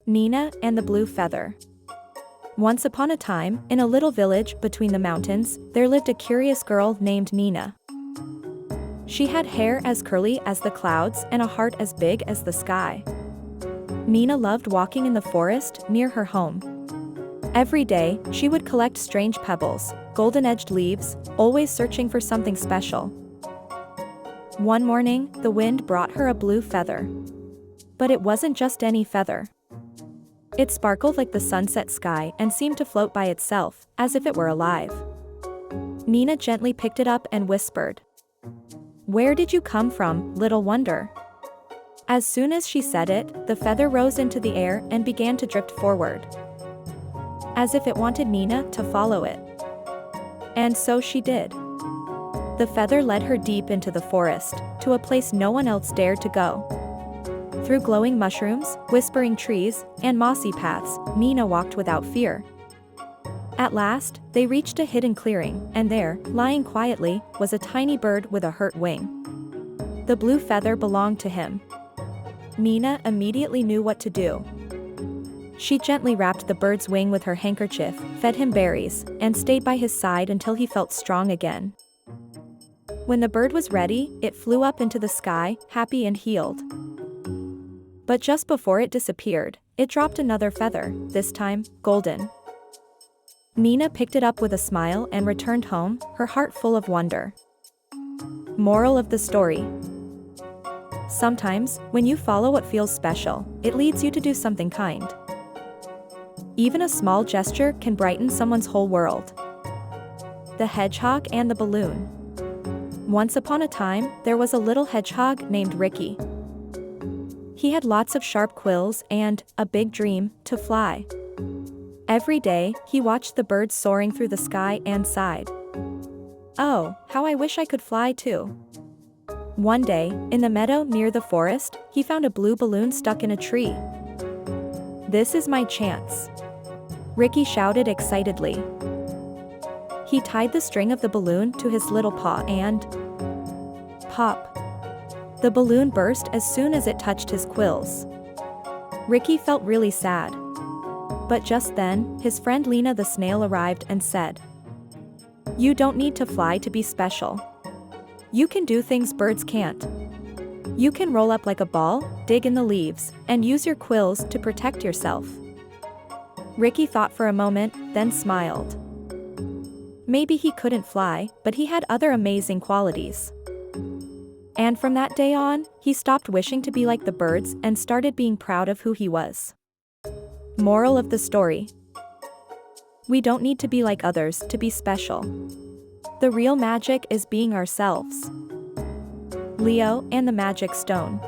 Nina and the Blue Feather. Once upon a time, in a little village between the mountains, there lived a curious girl named Nina. She had hair as curly as the clouds and a heart as big as the sky. Nina loved walking in the forest near her home. Every day, she would collect strange pebbles, golden-edged leaves, always searching for something special. One morning, the wind brought her a blue feather. But it wasn't just any feather. It sparkled like the sunset sky and seemed to float by itself, as if it were alive. Nina gently picked it up and whispered, "Where did you come from, little wonder?" As soon as she said it, the feather rose into the air and began to drift forward, as if it wanted Nina to follow it. And so she did. The feather led her deep into the forest, to a place no one else dared to go. Through glowing mushrooms, whispering trees, and mossy paths, Nina walked without fear. At last, they reached a hidden clearing, and there, lying quietly, was a tiny bird with a hurt wing. The blue feather belonged to him. Nina immediately knew what to do. She gently wrapped the bird's wing with her handkerchief, fed him berries, and stayed by his side until he felt strong again. When the bird was ready, it flew up into the sky, happy and healed. But just before it disappeared, it dropped another feather, this time, golden. Nina picked it up with a smile and returned home, her heart full of wonder. Moral of the story: sometimes, when you follow what feels special, it leads you to do something kind. Even a small gesture can brighten someone's whole world. The Hedgehog and the Balloon. Once upon a time, there was a little hedgehog named Ricky. He had lots of sharp quills and a big dream to fly. Every day, he watched the birds soaring through the sky and sighed, "Oh, how I wish I could fly too." One day, in the meadow near the forest, he found a blue balloon stuck in a tree. "This is my chance," Ricky shouted excitedly. He tied the string of the balloon to his little paw and pop! The balloon burst as soon as it touched his quills. Ricky felt really sad. But just then, his friend Lena the snail arrived and said, "You don't need to fly to be special. You can do things birds can't. You can roll up like a ball, dig in the leaves, and use your quills to protect yourself." Ricky thought for a moment, then smiled. Maybe he couldn't fly, but he had other amazing qualities. And from that day on, he stopped wishing to be like the birds and started being proud of who he was. Moral of the story: we don't need to be like others to be special. The real magic is being ourselves. Leo and the Magic Stone.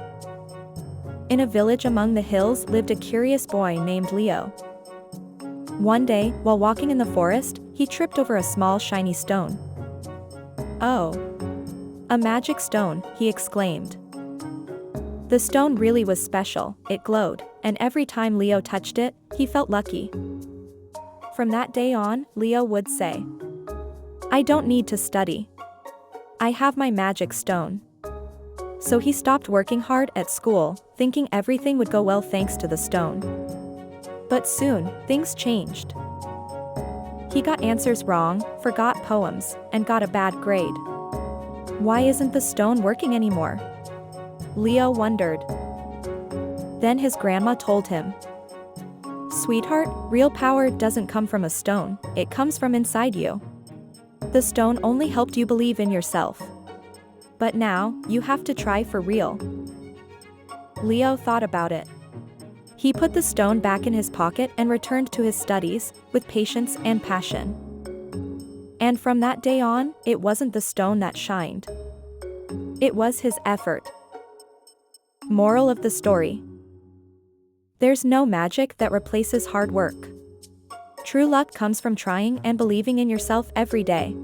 In a village among the hills lived a curious boy named Leo. One day, while walking in the forest, he tripped over a small shiny stone. "Oh! A magic stone," he exclaimed. The stone really was special, it glowed, and every time Leo touched it, he felt lucky. From that day on, Leo would say, "I don't need to study. I have my magic stone." So he stopped working hard at school, thinking everything would go well thanks to the stone. But soon, things changed. He got answers wrong, forgot poems, and got a bad grade. Why isn't the stone working anymore? Leo wondered. Then his grandma told him, "Sweetheart, real power doesn't come from a stone, it comes from inside you. The stone only helped you believe in yourself. But now, you have to try for real." Leo thought about it. He put the stone back in his pocket and returned to his studies, with patience and passion. And from that day on, it wasn't the stone that shined. It was his effort. Moral of the story: there's no magic that replaces hard work. True luck comes from trying and believing in yourself every day.